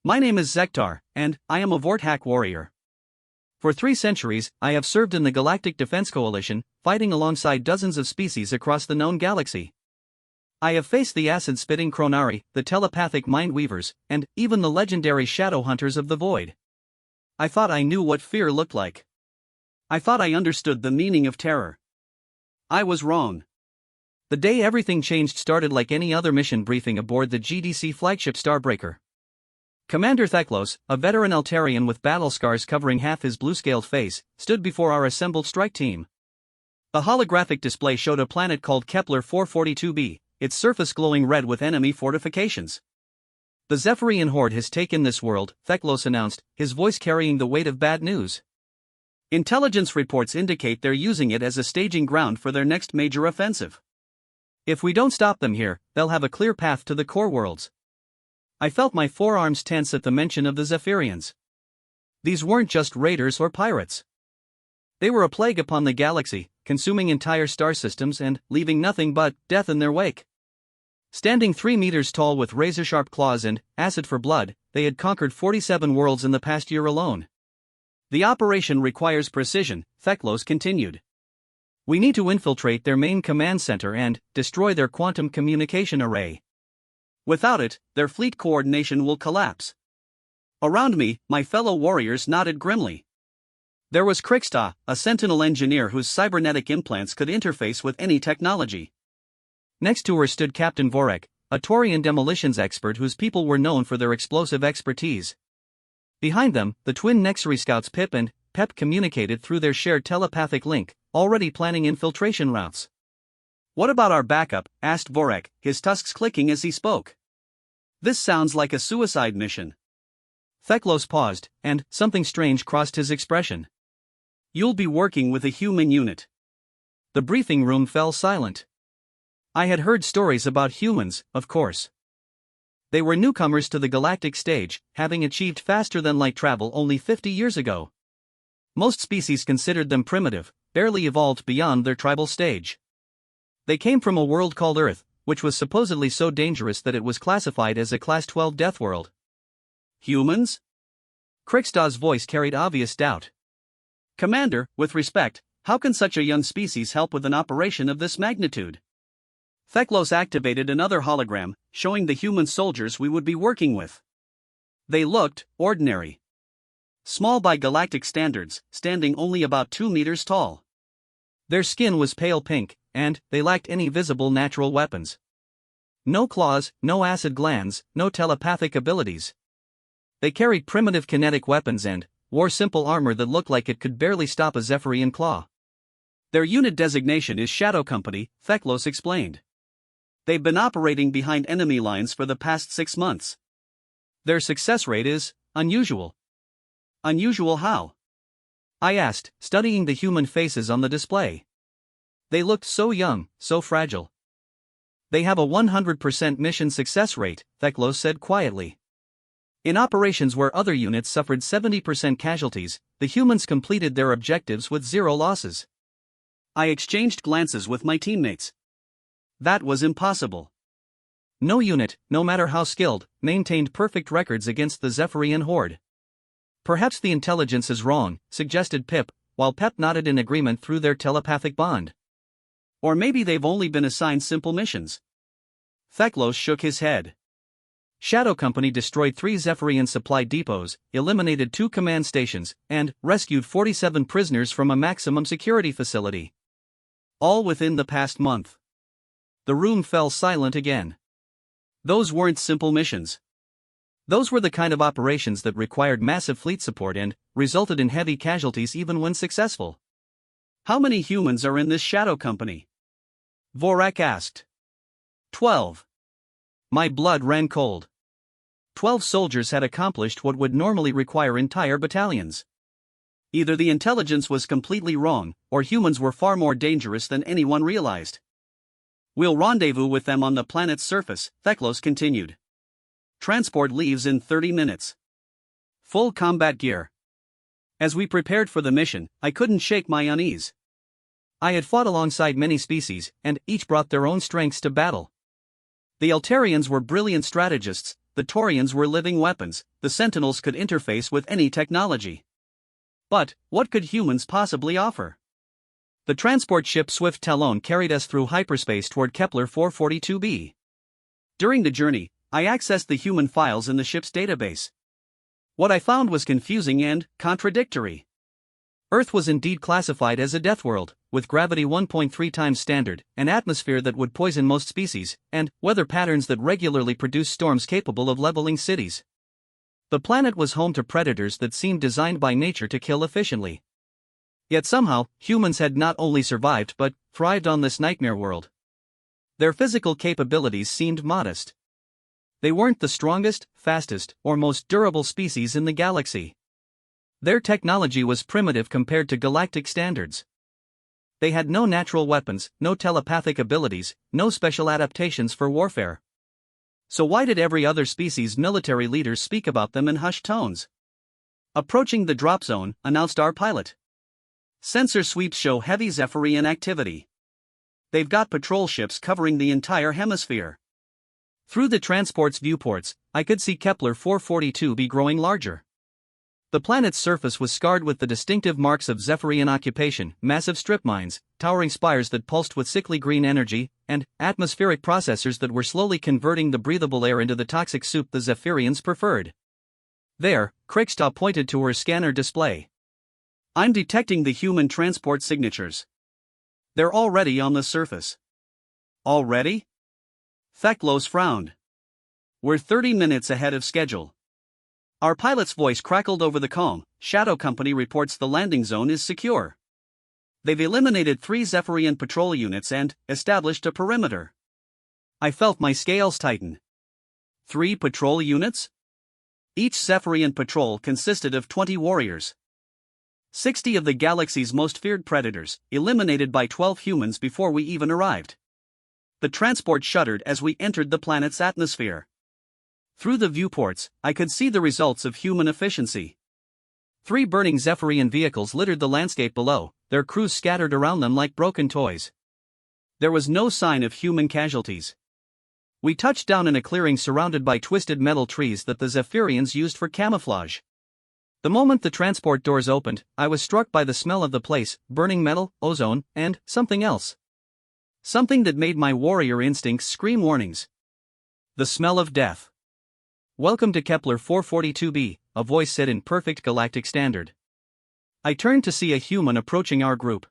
My name is Zektar, and I am a Vorthak warrior. For 3 centuries, I have served in the Galactic Defense Coalition, fighting alongside dozens of species across the known galaxy. I have faced the acid-spitting Chronari, the telepathic Mind-Weavers, and even the legendary Shadow Hunters of the Void. I thought I knew what fear looked like. I thought I understood the meaning of terror. I was wrong. The day everything changed started like any other mission briefing aboard the GDC flagship Starbreaker. Commander Theklos, a veteran Altarian with battle scars covering half his blue-scaled face, stood before our assembled strike team. A holographic display showed a planet called Kepler 442b, its surface glowing red with enemy fortifications. The Zephyrian horde has taken this world, Theklos announced, his voice carrying the weight of bad news. Intelligence reports indicate they're using it as a staging ground for their next major offensive. If we don't stop them here, they'll have a clear path to the core worlds. I felt my forearms tense at the mention of the Zephyrians. These weren't just raiders or pirates. They were a plague upon the galaxy, consuming entire star systems and leaving nothing but death in their wake. Standing 3 meters tall with razor-sharp claws and acid for blood, they had conquered 47 worlds in the past year alone. The operation requires precision, Theklos continued. We need to infiltrate their main command center and destroy their quantum communication array. Without it, their fleet coordination will collapse. Around me, my fellow warriors nodded grimly. There was Kriksta, a Sentinel engineer whose cybernetic implants could interface with any technology. Next to her stood Captain Vorek, a Taurian demolitions expert whose people were known for their explosive expertise. Behind them, the twin Nexari scouts Pip and Pep communicated through their shared telepathic link, already planning infiltration routes. What about our backup? Asked Vorek, his tusks clicking as he spoke. This sounds like a suicide mission. Theklos paused, and something strange crossed his expression. You'll be working with a human unit. The briefing room fell silent. I had heard stories about humans, of course. They were newcomers to the galactic stage, having achieved faster-than-light travel only 50 years ago. Most species considered them primitive, barely evolved beyond their tribal stage. They came from a world called Earth, which was supposedly so dangerous that it was classified as a Class 12 death world. Humans? Kriksta's voice carried obvious doubt. Commander, with respect, how can such a young species help with an operation of this magnitude? Theklos activated another hologram, showing the human soldiers we would be working with. They looked ordinary. Small by galactic standards, standing only about 2 meters tall. Their skin was pale pink, and they lacked any visible natural weapons. No claws, no acid glands, no telepathic abilities. They carried primitive kinetic weapons and wore simple armor that looked like it could barely stop a Zephyrian claw. Their unit designation is Shadow Company, Theklos explained. They've been operating behind enemy lines for the past 6 months. Their success rate is unusual. Unusual how? I asked, studying the human faces on the display. They looked so young, so fragile. They have a 100% mission success rate, Theklos said quietly. In operations where other units suffered 70% casualties, the humans completed their objectives with 0 losses. I exchanged glances with my teammates. That was impossible. No unit, no matter how skilled, maintained perfect records against the Zephyrian horde. Perhaps the intelligence is wrong, suggested Pip, while Pep nodded in agreement through their telepathic bond. Or maybe they've only been assigned simple missions. Theklos shook his head. Shadow Company destroyed 3 Zephyrian supply depots, eliminated 2 command stations, and rescued 47 prisoners from a maximum security facility. All within the past month. The room fell silent again. Those weren't simple missions. Those were the kind of operations that required massive fleet support and resulted in heavy casualties even when successful. How many humans are in this Shadow Company? Vorek asked. 12. My blood ran cold. 12 soldiers had accomplished what would normally require entire battalions. Either the intelligence was completely wrong, or humans were far more dangerous than anyone realized. We'll rendezvous with them on the planet's surface, Theklos continued. Transport leaves in 30 minutes. Full combat gear. As we prepared for the mission, I couldn't shake my unease. I had fought alongside many species, and each brought their own strengths to battle. The Altarians were brilliant strategists, the Taurians were living weapons, the Sentinels could interface with any technology. But, what could humans possibly offer? The transport ship Swift Talon carried us through hyperspace toward Kepler 442b. During the journey, I accessed the human files in the ship's database. What I found was confusing and contradictory. Earth was indeed classified as a death world, with gravity 1.3 times standard, an atmosphere that would poison most species, and weather patterns that regularly produce storms capable of leveling cities. The planet was home to predators that seemed designed by nature to kill efficiently. Yet somehow, humans had not only survived but thrived on this nightmare world. Their physical capabilities seemed modest. They weren't the strongest, fastest, or most durable species in the galaxy. Their technology was primitive compared to galactic standards. They had no natural weapons, no telepathic abilities, no special adaptations for warfare. So why did every other species' military leaders speak about them in hushed tones? "Approaching the drop zone," announced our pilot. "Sensor sweeps show heavy Zephyrian activity. They've got patrol ships covering the entire hemisphere." Through the transport's viewports, I could see Kepler 442b growing larger. The planet's surface was scarred with the distinctive marks of Zephyrian occupation, massive strip mines, towering spires that pulsed with sickly green energy, and atmospheric processors that were slowly converting the breathable air into the toxic soup the Zephyrians preferred. There, Kriegstadt pointed to her scanner display. "I'm detecting the human transport signatures. They're already on the surface." "Already?" Theklos frowned. "We're 30 minutes ahead of schedule." Our pilot's voice crackled over the calm. "Shadow Company reports the landing zone is secure. They've eliminated 3 Zephyrian patrol units and established a perimeter." I felt my scales tighten. 3 patrol units? Each Zephyrian patrol consisted of 20 warriors. 60 of the galaxy's most feared predators, eliminated by 12 humans before we even arrived. The transport shuddered as we entered the planet's atmosphere. Through the viewports, I could see the results of human efficiency. 3 burning Zephyrian vehicles littered the landscape below, their crews scattered around them like broken toys. There was no sign of human casualties. We touched down in a clearing surrounded by twisted metal trees that the Zephyrians used for camouflage. The moment the transport doors opened, I was struck by the smell of the place, burning metal, ozone, and something else. Something that made my warrior instincts scream warnings. The smell of death. "Welcome to Kepler 442b, a voice said in perfect galactic standard. I turned to see a human approaching our group.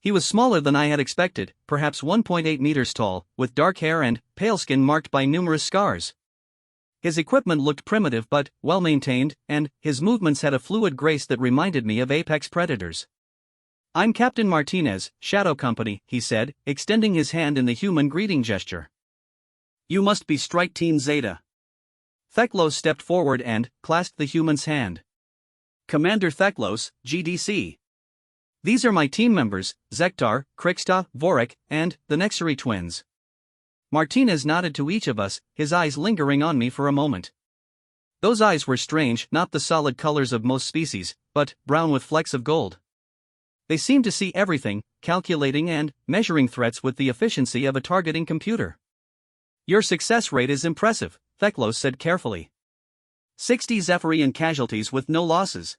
He was smaller than I had expected, perhaps 1.8 meters tall, with dark hair and pale skin marked by numerous scars. His equipment looked primitive but well-maintained, and his movements had a fluid grace that reminded me of apex predators. "I'm Captain Martinez, Shadow Company," he said, extending his hand in the human greeting gesture. "You must be Strike Team Zeta." Theklos stepped forward and clasped the human's hand. "Commander Theklos, GDC. These are my team members, Zektar, Kriksta, Vorik, and the Nexari twins." Martinez nodded to each of us, his eyes lingering on me for a moment. Those eyes were strange, not the solid colors of most species, but brown with flecks of gold. They seemed to see everything, calculating and measuring threats with the efficiency of a targeting computer. "Your success rate is impressive," Theklos said carefully. 60 Zephyrian casualties with no losses."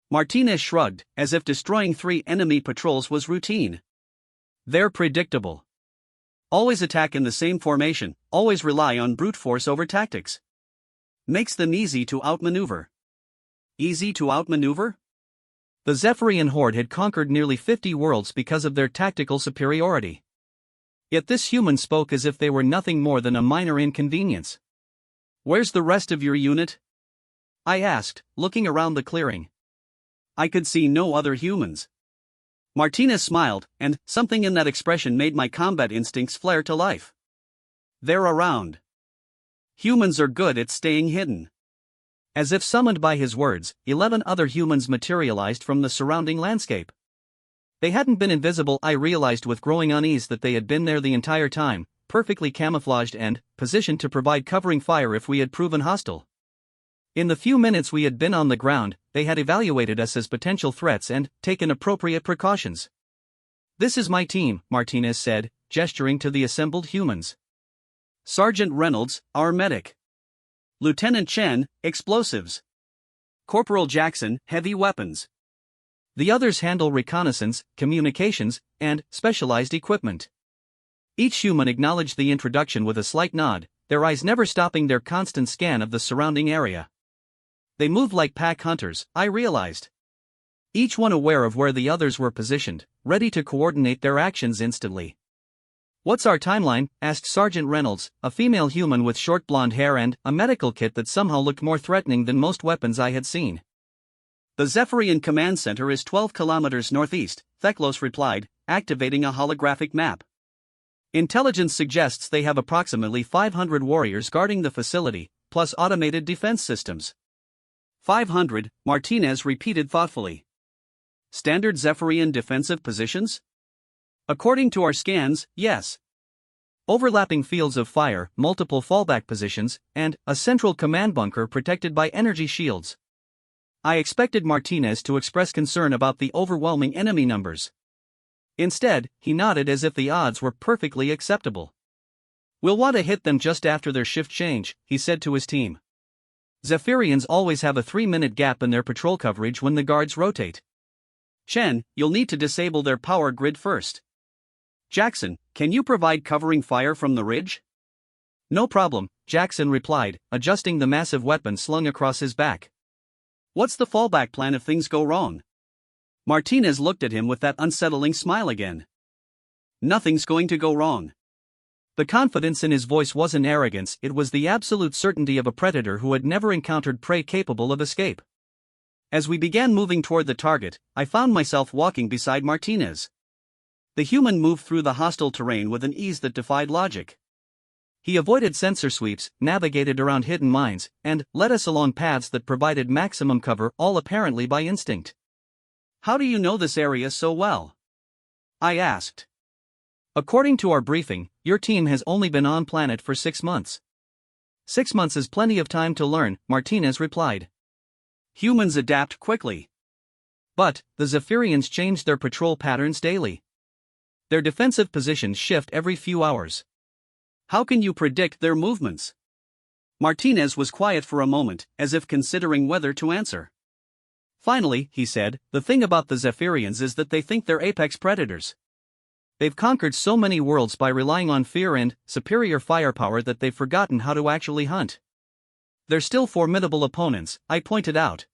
Martinez shrugged, as if destroying 3 enemy patrols was routine. "They're predictable. Always attack in the same formation, always rely on brute force over tactics. Makes them easy to outmaneuver." Easy to outmaneuver? The Zephyrian horde had conquered nearly 50 worlds because of their tactical superiority. Yet this human spoke as if they were nothing more than a minor inconvenience. "Where's the rest of your unit?" I asked, looking around the clearing. I could see no other humans. Martinez smiled, and something in that expression made my combat instincts flare to life. "They're around. Humans are good at staying hidden." As if summoned by his words, 11 other humans materialized from the surrounding landscape. They hadn't been invisible. I realized with growing unease that they had been there the entire time, perfectly camouflaged and positioned to provide covering fire if we had proven hostile. In the few minutes we had been on the ground, they had evaluated us as potential threats and taken appropriate precautions. "This is my team," Martinez said, gesturing to the assembled humans. "Sergeant Reynolds, our medic. Lieutenant Chen, explosives. Corporal Jackson, heavy weapons. The others handle reconnaissance, communications, and specialized equipment. Each human acknowledged the introduction with a slight nod, their eyes never stopping their constant scan of the surrounding area. They moved like pack hunters, I realized. Each one aware of where the others were positioned, ready to coordinate their actions instantly. "What's our timeline?" asked Sergeant Reynolds, a female human with short blonde hair and a medical kit that somehow looked more threatening than most weapons I had seen. "The Zephyrian Command Center is 12 kilometers northeast," Theklos replied, activating a holographic map. "Intelligence suggests they have approximately 500 warriors guarding the facility, plus automated defense systems." 500, Martinez repeated thoughtfully. "Standard Zephyrian defensive positions?" "According to our scans, yes. Overlapping fields of fire, multiple fallback positions, and a central command bunker protected by energy shields." I expected Martinez to express concern about the overwhelming enemy numbers. Instead, he nodded as if the odds were perfectly acceptable. "We'll want to hit them just after their shift change," he said to his team. "Zephyrians always have a 3-minute gap in their patrol coverage when the guards rotate. Chen, you'll need to disable their power grid first. Jackson, can you provide covering fire from the ridge?" "No problem," Jackson replied, adjusting the massive weapon slung across his back. "What's the fallback plan if things go wrong?" Martinez looked at him with that unsettling smile again. "Nothing's going to go wrong." The confidence in his voice wasn't arrogance, it was the absolute certainty of a predator who had never encountered prey capable of escape. As we began moving toward the target, I found myself walking beside Martinez. The human moved through the hostile terrain with an ease that defied logic. He avoided sensor sweeps, navigated around hidden mines, and led us along paths that provided maximum cover, all apparently by instinct. "How do you know this area so well?" I asked. "According to our briefing, your team has only been on planet for 6 months. 6 months is plenty of time to learn," Martinez replied. "Humans adapt quickly. But the Zephyrians change their patrol patterns daily. Their defensive positions shift every few hours. How can you predict their movements?" Martinez was quiet for a moment, as if considering whether to answer. Finally, he said, "The thing about the Zephyrians is that they think they're apex predators. They've conquered so many worlds by relying on fear and superior firepower that they've forgotten how to actually hunt. They're still formidable opponents," I pointed out.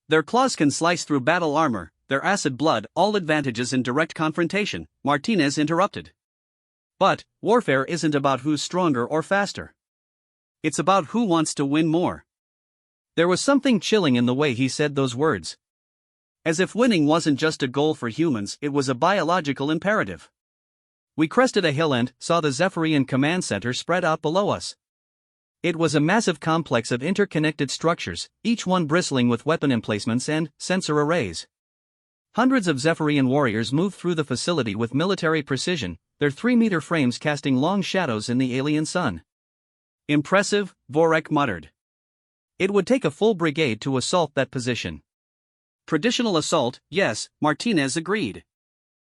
"Their claws can slice through battle armor, their acid blood, all advantages in direct confrontation," Martinez interrupted. "But warfare isn't about who's stronger or faster. It's about who wants to win more." There was something chilling in the way he said those words. As if winning wasn't just a goal for humans, it was a biological imperative. We crested a hill and saw the Zephyrian Command Center spread out below us. It was a massive complex of interconnected structures, each one bristling with weapon emplacements and sensor arrays. Hundreds of Zephyrian warriors moved through the facility with military precision, their 3-meter frames casting long shadows in the alien sun. "Impressive," Vorek muttered. "It would take a full brigade to assault that position." "Traditional assault, yes," Martinez agreed.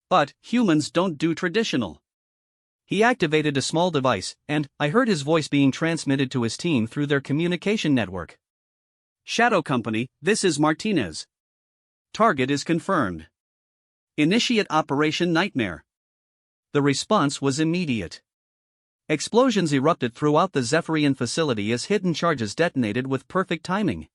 "But humans don't do traditional." He activated a small device, and I heard his voice being transmitted to his team through their communication network. "Shadow Company, this is Martinez. Target is confirmed. Initiate Operation Nightmare." The response was immediate. Explosions erupted throughout the Zephyrian facility as hidden charges detonated with perfect timing.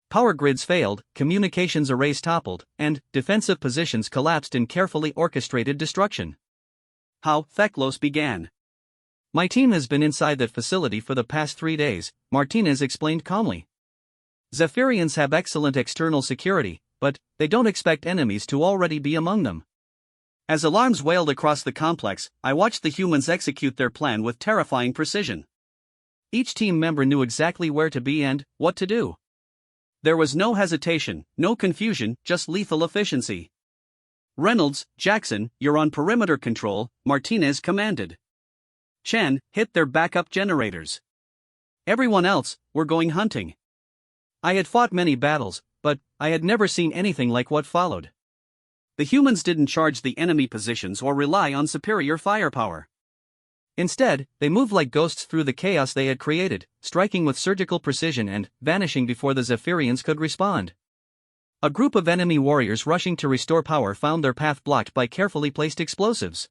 Power grids failed, communications arrays toppled, and defensive positions collapsed in carefully orchestrated destruction. "How?" Theklos began. "My team has been inside that facility for the past 3 days," Martinez explained calmly. "Zephyrians have excellent external security, but they don't expect enemies to already be among them." As alarms wailed across the complex, I watched the humans execute their plan with terrifying precision. Each team member knew exactly where to be and what to do. There was no hesitation, no confusion, just lethal efficiency. "Reynolds, Jackson, you're on perimeter control," Martinez commanded. "Chen, hit their backup generators. Everyone else, we're going hunting." I had fought many battles, but I had never seen anything like what followed. The humans didn't charge the enemy positions or rely on superior firepower. Instead, they moved like ghosts through the chaos they had created, striking with surgical precision and vanishing before the Zephyrians could respond. A group of enemy warriors rushing to restore power found their path blocked by carefully placed explosives.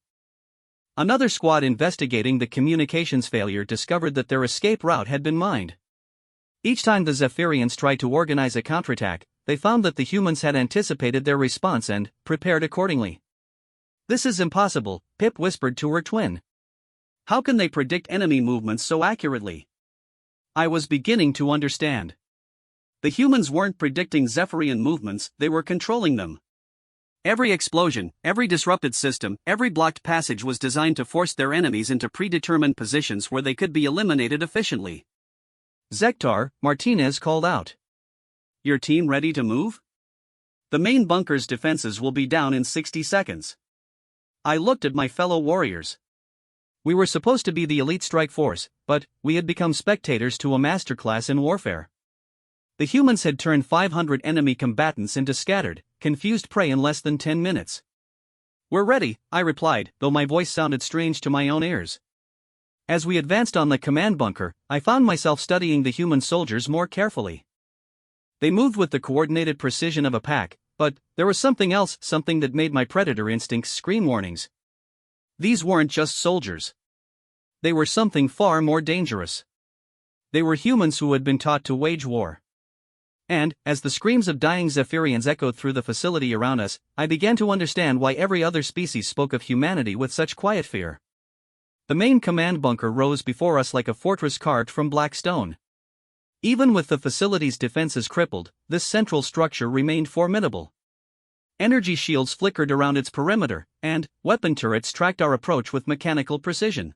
Another squad investigating the communications failure discovered that their escape route had been mined. Each time the Zephyrians tried to organize a counterattack, they found that the humans had anticipated their response and prepared accordingly. "This is impossible," Pip whispered to her twin. "How can they predict enemy movements so accurately?" I was beginning to understand. The humans weren't predicting Zephyrian movements, they were controlling them. Every explosion, every disrupted system, every blocked passage was designed to force their enemies into predetermined positions where they could be eliminated efficiently. "Zektar," Martinez called out. "Your team ready to move? The main bunker's defenses will be down in 60 seconds. I looked at my fellow warriors. We were supposed to be the elite strike force, but we had become spectators to a masterclass in warfare. The humans had turned 500 enemy combatants into scattered, confused prey in less than 10 minutes. "We're ready," I replied, though my voice sounded strange to my own ears. As we advanced on the command bunker, I found myself studying the human soldiers more carefully. They moved with the coordinated precision of a pack, but there was something else, something that made my predator instincts scream warnings. These weren't just soldiers. They were something far more dangerous. They were humans who had been taught to wage war. And, as the screams of dying Zephyrians echoed through the facility around us, I began to understand why every other species spoke of humanity with such quiet fear. The main command bunker rose before us like a fortress carved from black stone. Even with the facility's defenses crippled, this central structure remained formidable. Energy shields flickered around its perimeter, and weapon turrets tracked our approach with mechanical precision.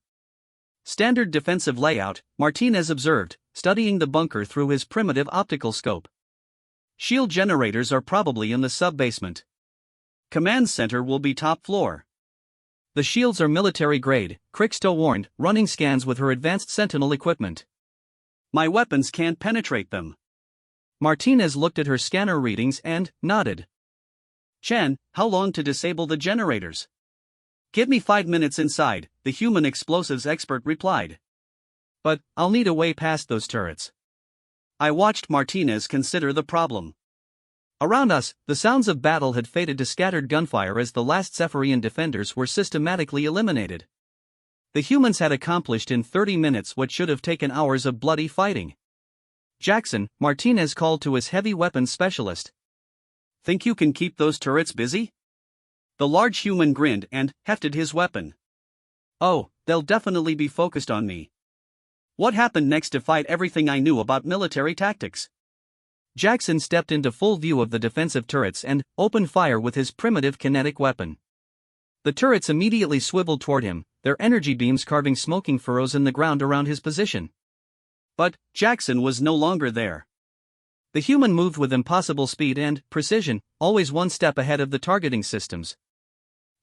"Standard defensive layout," Martinez observed, studying the bunker through his primitive optical scope. "Shield generators are probably in the sub-basement. Command center will be top floor. The shields are military grade," Crixto warned, running scans with her advanced Sentinel equipment. "My weapons can't penetrate them." Martinez looked at her scanner readings and nodded. "Chen, how long to disable the generators?" "Give me 5 minutes inside," the human explosives expert replied. "But I'll need a way past those turrets." I watched Martinez consider the problem. Around us, the sounds of battle had faded to scattered gunfire as the last Zephyrian defenders were systematically eliminated. The humans had accomplished in 30 minutes what should have taken hours of bloody fighting. "Jackson," Martinez called to his heavy weapons specialist. "Think you can keep those turrets busy?" The large human grinned and hefted his weapon. "Oh, they'll definitely be focused on me." What happened next defied everything I knew about military tactics. Jackson stepped into full view of the defensive turrets and opened fire with his primitive kinetic weapon. The turrets immediately swiveled toward him, their energy beams carving smoking furrows in the ground around his position. But Jackson was no longer there. The human moved with impossible speed and precision, always one step ahead of the targeting systems.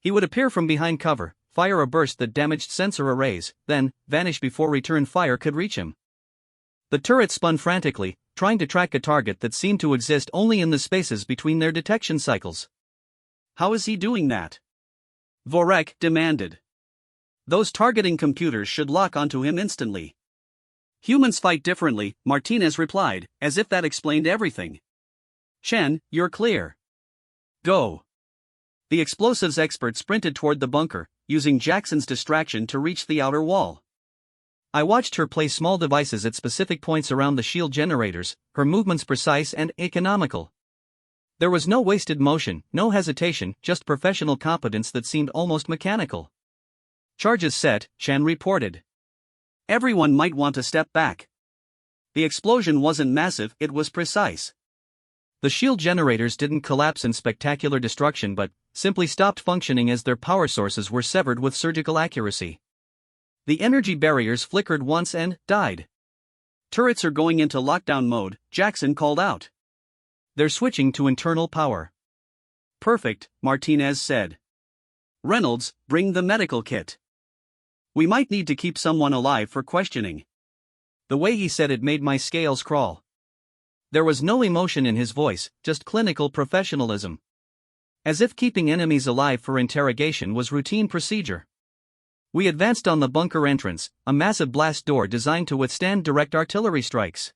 He would appear from behind cover, fire a burst that damaged sensor arrays, then vanish before return fire could reach him. The turrets spun frantically, trying to track a target that seemed to exist only in the spaces between their detection cycles. "How is he doing that?" Vorek demanded. "Those targeting computers should lock onto him instantly." "Humans fight differently," Martinez replied, as if that explained everything. "Chen, you're clear. Go." The explosives expert sprinted toward the bunker, using Jackson's distraction to reach the outer wall. I watched her place small devices at specific points around the shield generators, her movements precise and economical. There was no wasted motion, no hesitation, just professional competence that seemed almost mechanical. "Charges set," Chen reported. Everyone might want to step back. The explosion wasn't massive, it was precise. The shield generators didn't collapse in spectacular destruction but simply stopped functioning as their power sources were severed with surgical accuracy. The energy barriers flickered once and died. "Turrets are going into lockdown mode," Jackson called out. "They're switching to internal power." "Perfect," Martinez said. "Reynolds, bring the medical kit. We might need to keep someone alive for questioning." The way he said it made my scales crawl. There was no emotion in his voice, just clinical professionalism. As if keeping enemies alive for interrogation was routine procedure. We advanced on the bunker entrance, a massive blast door designed to withstand direct artillery strikes.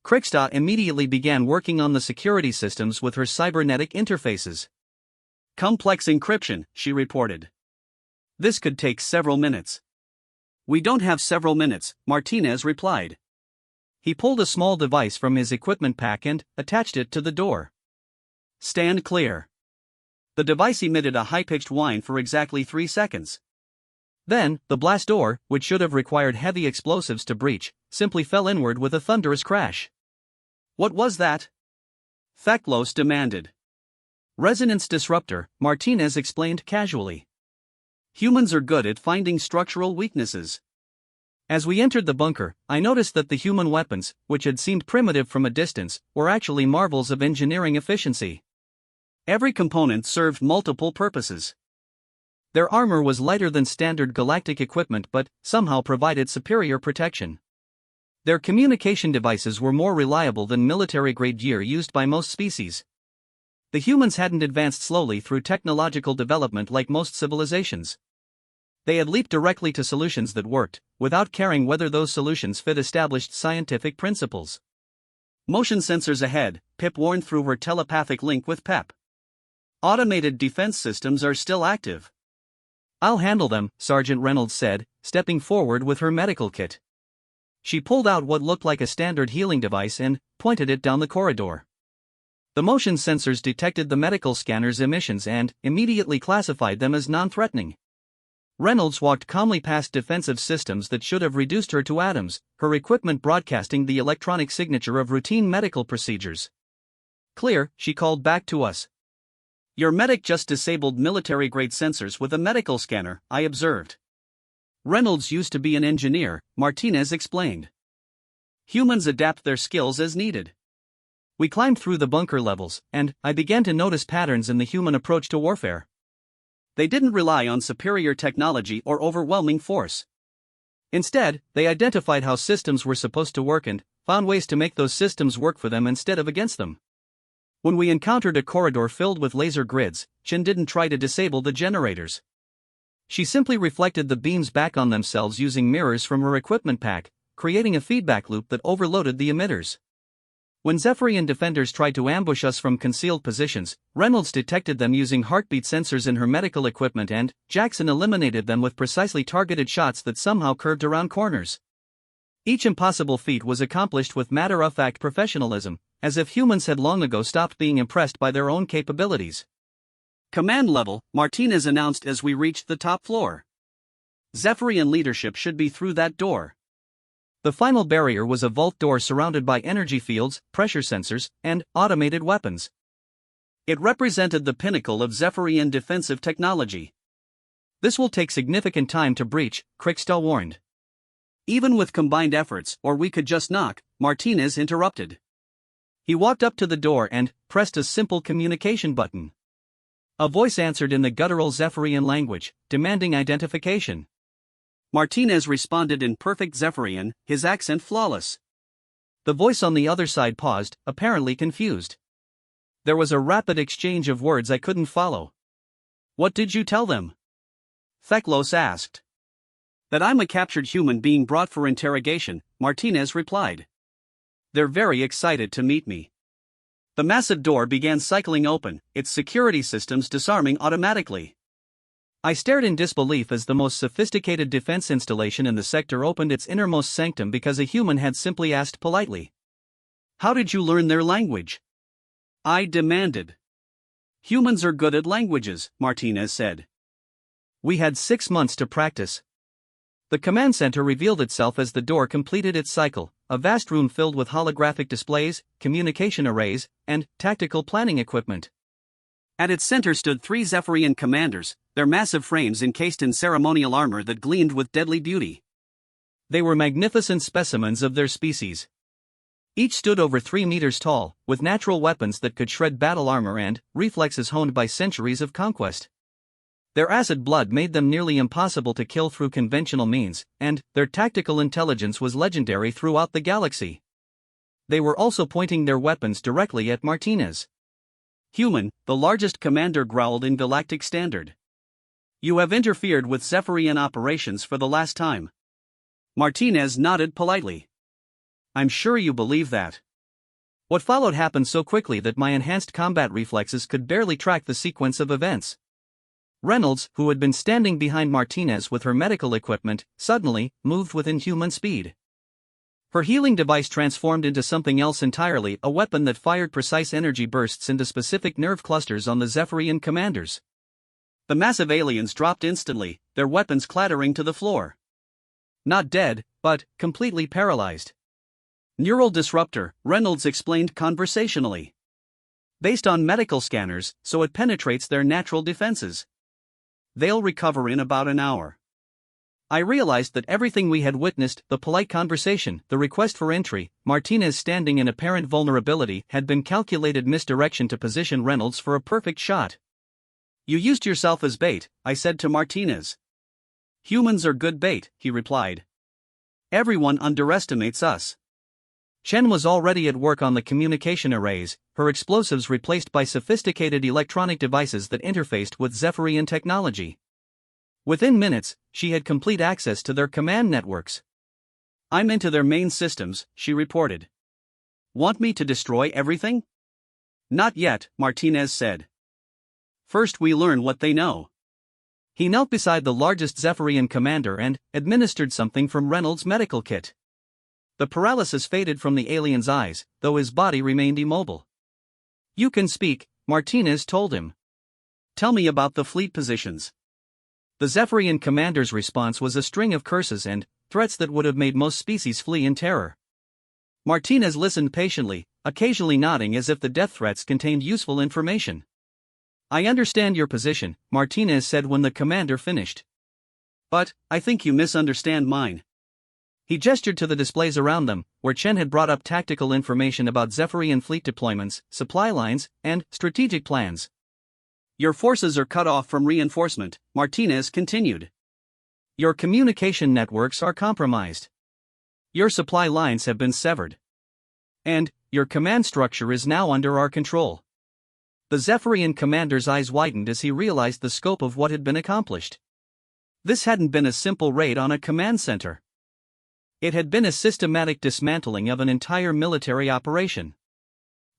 Kriksta immediately began working on the security systems with her cybernetic interfaces. Complex encryption, she reported. This could take several minutes. We don't have several minutes, Martinez replied. He pulled a small device from his equipment pack and attached it to the door. Stand clear. The device emitted a high-pitched whine for exactly 3 seconds. Then, the blast door, which should have required heavy explosives to breach, simply fell inward with a thunderous crash. What was that? Theklos demanded. Resonance disruptor, Martinez explained casually. Humans are good at finding structural weaknesses. As we entered the bunker, I noticed that the human weapons, which had seemed primitive from a distance, were actually marvels of engineering efficiency. Every component served multiple purposes. Their armor was lighter than standard galactic equipment but somehow provided superior protection. Their communication devices were more reliable than military-grade gear used by most species. The humans hadn't advanced slowly through technological development like most civilizations. They had leaped directly to solutions that worked, without caring whether those solutions fit established scientific principles. Motion sensors ahead, Pip warned through her telepathic link with Pep. Automated defense systems are still active. I'll handle them, Sergeant Reynolds said, stepping forward with her medical kit. She pulled out what looked like a standard healing device and pointed it down the corridor. The motion sensors detected the medical scanner's emissions and immediately classified them as non-threatening. Reynolds walked calmly past defensive systems that should have reduced her to atoms, her equipment broadcasting the electronic signature of routine medical procedures. Clear, she called back to us. Your medic just disabled military-grade sensors with a medical scanner, I observed. Reynolds used to be an engineer, Martinez explained. Humans adapt their skills as needed. We climbed through the bunker levels, and I began to notice patterns in the human approach to warfare. They didn't rely on superior technology or overwhelming force. Instead, they identified how systems were supposed to work and found ways to make those systems work for them instead of against them. When we encountered a corridor filled with laser grids, Chen didn't try to disable the generators. She simply reflected the beams back on themselves using mirrors from her equipment pack, creating a feedback loop that overloaded the emitters. When Zephyrian defenders tried to ambush us from concealed positions, Reynolds detected them using heartbeat sensors in her medical equipment and Jackson eliminated them with precisely targeted shots that somehow curved around corners. Each impossible feat was accomplished with matter-of-fact professionalism, as if humans had long ago stopped being impressed by their own capabilities. Command level, Martinez announced as we reached the top floor. Zephyrian leadership should be through that door. The final barrier was a vault door surrounded by energy fields, pressure sensors, and automated weapons. It represented the pinnacle of Zephyrian defensive technology. This will take significant time to breach, Kriksta warned. Even with combined efforts, or we could just knock, Martinez interrupted. He walked up to the door and pressed a simple communication button. A voice answered in the guttural Zephyrian language, demanding identification. Martinez responded in perfect Zephyrian, his accent flawless. The voice on the other side paused, apparently confused. There was a rapid exchange of words I couldn't follow. What did you tell them? Theklos asked. That I'm a captured human being brought for interrogation, Martinez replied. They're very excited to meet me. The massive door began cycling open, its security systems disarming automatically. I stared in disbelief as the most sophisticated defense installation in the sector opened its innermost sanctum because a human had simply asked politely. How did you learn their language? I demanded. Humans are good at languages, Martinez said. We had 6 months to practice. The command center revealed itself as the door completed its cycle, a vast room filled with holographic displays, communication arrays, and tactical planning equipment. At its center stood 3 Zephyrian commanders, their massive frames encased in ceremonial armor that gleamed with deadly beauty. They were magnificent specimens of their species. Each stood over 3 meters tall, with natural weapons that could shred battle armor and reflexes honed by centuries of conquest. Their acid blood made them nearly impossible to kill through conventional means, and their tactical intelligence was legendary throughout the galaxy. They were also pointing their weapons directly at Martinez. Human, the largest commander growled in galactic standard. You have interfered with Zephyrian operations for the last time. Martinez nodded politely. I'm sure you believe that. What followed happened so quickly that my enhanced combat reflexes could barely track the sequence of events. Reynolds, who had been standing behind Martinez with her medical equipment, suddenly moved with inhuman speed. Her healing device transformed into something else entirely, a weapon that fired precise energy bursts into specific nerve clusters on the Zephyrian commanders. The massive aliens dropped instantly, their weapons clattering to the floor. Not dead, but completely paralyzed. Neural disruptor, Reynolds explained conversationally. Based on medical scanners, so it penetrates their natural defenses. They'll recover in about an hour. I realized that everything we had witnessed, the polite conversation, the request for entry, Martinez standing in apparent vulnerability, had been calculated misdirection to position Reynolds for a perfect shot. You used yourself as bait, I said to Martinez. Humans are good bait, he replied. Everyone underestimates us. Chen was already at work on the communication arrays, her explosives replaced by sophisticated electronic devices that interfaced with Zephyrian technology. Within minutes, she had complete access to their command networks. I'm into their main systems, she reported. Want me to destroy everything? Not yet, Martinez said. First we learn what they know. He knelt beside the largest Zephyrian commander and administered something from Reynolds' medical kit. The paralysis faded from the alien's eyes, though his body remained immobile. You can speak, Martinez told him. Tell me about the fleet positions. The Zephyrian commander's response was a string of curses and threats that would have made most species flee in terror. Martinez listened patiently, occasionally nodding as if the death threats contained useful information. I understand your position, Martinez said when the commander finished. But, I think you misunderstand mine. He gestured to the displays around them, where Chen had brought up tactical information about Zephyrian fleet deployments, supply lines, and strategic plans. Your forces are cut off from reinforcement, Martinez continued. Your communication networks are compromised. Your supply lines have been severed. And, your command structure is now under our control. The Zephyrian commander's eyes widened as he realized the scope of what had been accomplished. This hadn't been a simple raid on a command center. It had been a systematic dismantling of an entire military operation.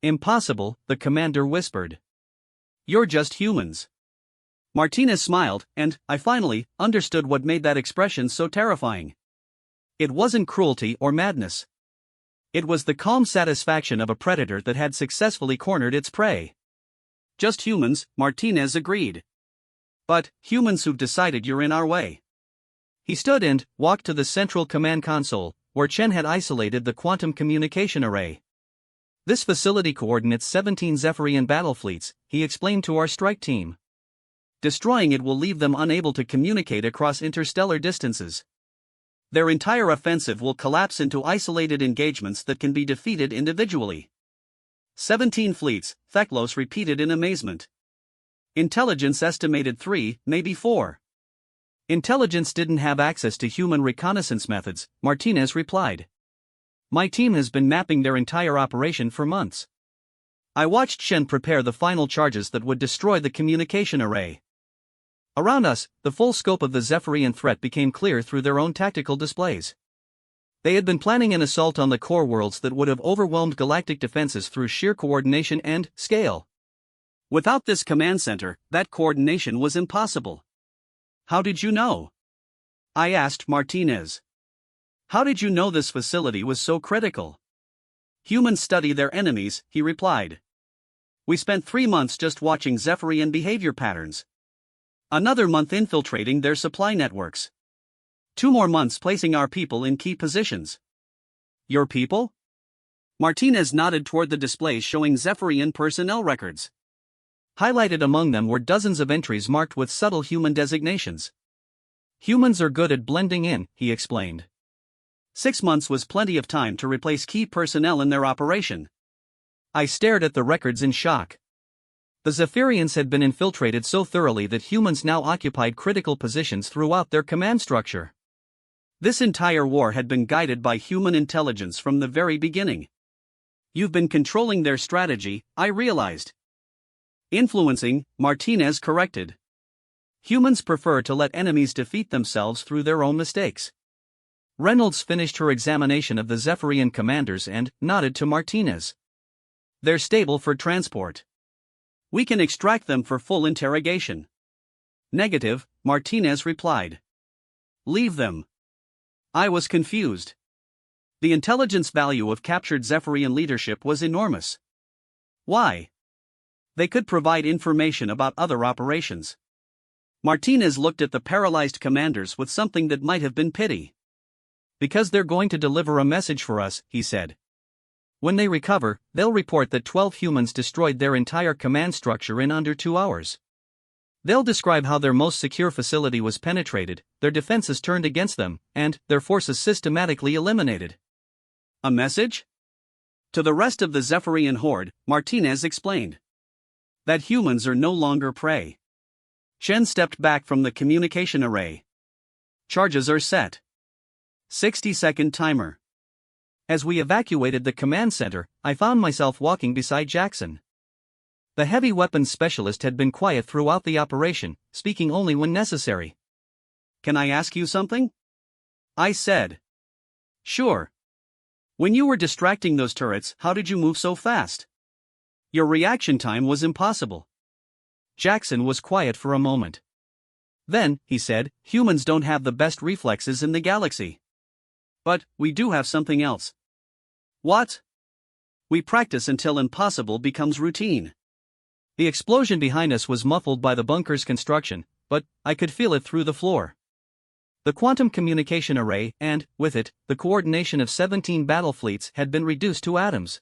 Impossible, the commander whispered. You're just humans. Martinez smiled, and I finally understood what made that expression so terrifying. It wasn't cruelty or madness. It was the calm satisfaction of a predator that had successfully cornered its prey. Just humans, Martinez agreed. But, humans who've decided you're in our way. He stood and walked to the central command console, where Chen had isolated the quantum communication array. This facility coordinates 17 Zephyrian battle fleets, he explained to our strike team. Destroying it will leave them unable to communicate across interstellar distances. Their entire offensive will collapse into isolated engagements that can be defeated individually. 17 fleets, Theklos repeated in amazement. Intelligence estimated 3, maybe 4. Intelligence didn't have access to human reconnaissance methods, Martinez replied. My team has been mapping their entire operation for months. I watched Shen prepare the final charges that would destroy the communication array. Around us, the full scope of the Zephyrian threat became clear through their own tactical displays. They had been planning an assault on the core worlds that would have overwhelmed galactic defenses through sheer coordination and scale. Without this command center, that coordination was impossible. How did you know? I asked Martinez. How did you know this facility was so critical? Humans study their enemies, he replied. We spent 3 months just watching Zephyrian behavior patterns. Another month infiltrating their supply networks. 2 more months placing our people in key positions. Your people? Martinez nodded toward the displays showing Zephyrian personnel records. Highlighted among them were dozens of entries marked with subtle human designations. Humans are good at blending in, he explained. 6 months was plenty of time to replace key personnel in their operation. I stared at the records in shock. The Zephyrians had been infiltrated so thoroughly that humans now occupied critical positions throughout their command structure. This entire war had been guided by human intelligence from the very beginning. You've been controlling their strategy, I realized. Influencing, Martinez corrected. Humans prefer to let enemies defeat themselves through their own mistakes. Reynolds finished her examination of the Zephyrian commanders and nodded to Martinez. They're stable for transport. We can extract them for full interrogation. Negative, Martinez replied. Leave them. I was confused. The intelligence value of captured Zephyrian leadership was enormous. Why? They could provide information about other operations. Martinez looked at the paralyzed commanders with something that might have been pity. Because they're going to deliver a message for us, he said. When they recover, they'll report that 12 humans destroyed their entire command structure in under 2 hours. They'll describe how their most secure facility was penetrated, their defenses turned against them, and their forces systematically eliminated. A message? To the rest of the Zephyrian horde, Martinez explained that humans are no longer prey. Chen stepped back from the communication array. Charges are set. 60-second timer. As we evacuated the command center, I found myself walking beside Jackson. The heavy weapons specialist had been quiet throughout the operation, speaking only when necessary. Can I ask you something? I said. Sure. When you were distracting those turrets, how did you move so fast? Your reaction time was impossible. Jackson was quiet for a moment. Then, he said, humans don't have the best reflexes in the galaxy. But, we do have something else. What? We practice until impossible becomes routine. The explosion behind us was muffled by the bunker's construction, but I could feel it through the floor. The quantum communication array, and, with it, the coordination of 17 battle fleets had been reduced to atoms.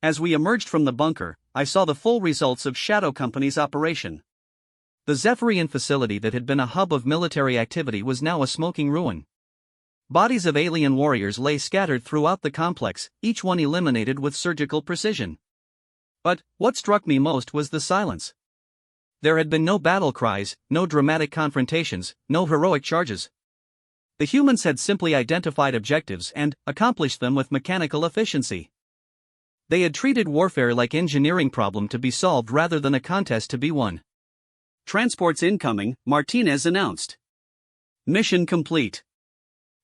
As we emerged from the bunker, I saw the full results of Shadow Company's operation. The Zephyrian facility that had been a hub of military activity was now a smoking ruin. Bodies of alien warriors lay scattered throughout the complex, each one eliminated with surgical precision. But, what struck me most was the silence. There had been no battle cries, no dramatic confrontations, no heroic charges. The humans had simply identified objectives and accomplished them with mechanical efficiency. They had treated warfare like engineering problem to be solved rather than a contest to be won. Transports incoming, Martinez announced. Mission complete.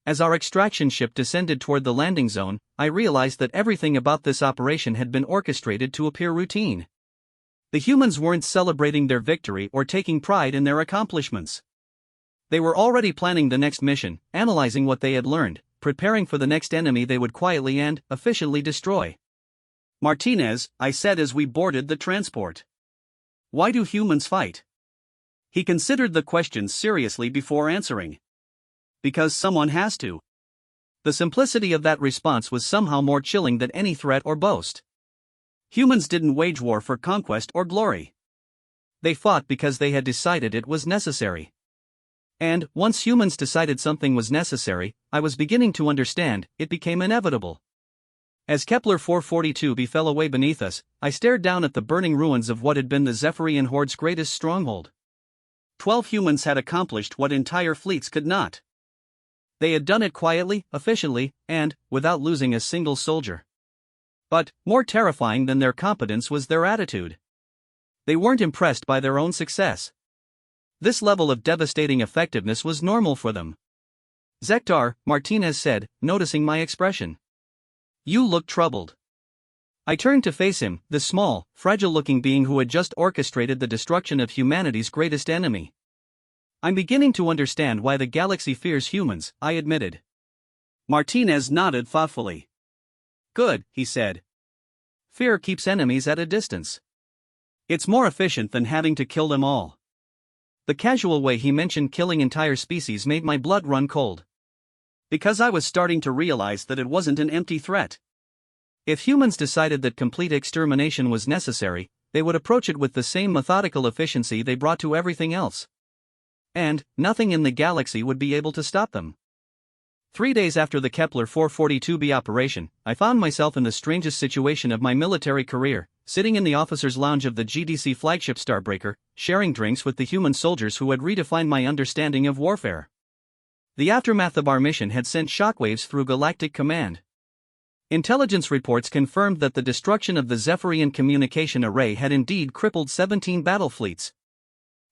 As our extraction ship descended toward the landing zone, I realized that everything about this operation had been orchestrated to appear routine. The humans weren't celebrating their victory or taking pride in their accomplishments. They were already planning the next mission, analyzing what they had learned, preparing for the next enemy they would quietly and efficiently destroy. Martinez, I said as we boarded the transport. Why do humans fight? He considered the question seriously before answering. Because someone has to. The simplicity of that response was somehow more chilling than any threat or boast. Humans didn't wage war for conquest or glory. They fought because they had decided it was necessary. And, once humans decided something was necessary, I was beginning to understand, it became inevitable. As Kepler 442 befell away beneath us, I stared down at the burning ruins of what had been the Zephyrian horde's greatest stronghold. 12 humans had accomplished what entire fleets could not. They had done it quietly, efficiently, and without losing a single soldier. But, more terrifying than their competence was their attitude. They weren't impressed by their own success. This level of devastating effectiveness was normal for them. Zektar, Martinez said, noticing my expression. You look troubled. I turned to face him, the small, fragile-looking being who had just orchestrated the destruction of humanity's greatest enemy. I'm beginning to understand why the galaxy fears humans, I admitted. Martinez nodded thoughtfully. Good, he said. Fear keeps enemies at a distance. It's more efficient than having to kill them all. The casual way he mentioned killing entire species made my blood run cold. Because I was starting to realize that it wasn't an empty threat. If humans decided that complete extermination was necessary, they would approach it with the same methodical efficiency they brought to everything else. And, nothing in the galaxy would be able to stop them. 3 days after the Kepler 442b operation, I found myself in the strangest situation of my military career, sitting in the officers' lounge of the GDC flagship Starbreaker, sharing drinks with the human soldiers who had redefined my understanding of warfare. The aftermath of our mission had sent shockwaves through Galactic Command. Intelligence reports confirmed that the destruction of the Zephyrian communication array had indeed crippled 17 battle fleets.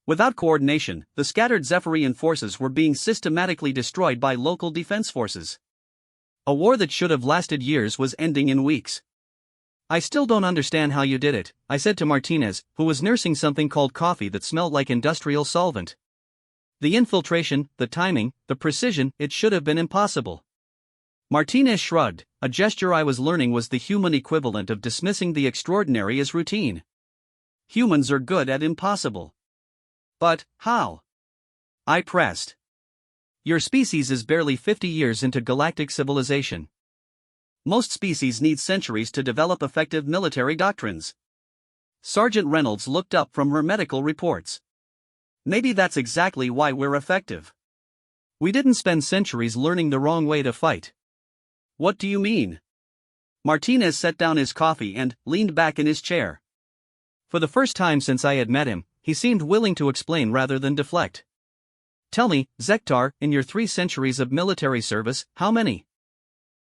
Without coordination, the scattered Zephyrian forces were being systematically destroyed by local defense forces. A war that should have lasted years was ending in weeks. I still don't understand how you did it, I said to Martinez, who was nursing something called coffee that smelled like industrial solvent. The infiltration, the timing, the precision, it should have been impossible. Martinez shrugged, a gesture I was learning was the human equivalent of dismissing the extraordinary as routine. Humans are good at impossible. But, how? I pressed. Your species is barely 50 years into galactic civilization. Most species need centuries to develop effective military doctrines. Sergeant Reynolds looked up from her medical reports. Maybe that's exactly why we're effective. We didn't spend centuries learning the wrong way to fight. What do you mean? Martinez set down his coffee and leaned back in his chair. For the first time since I had met him, he seemed willing to explain rather than deflect. Tell me, Zektar, in your 3 centuries of military service, how many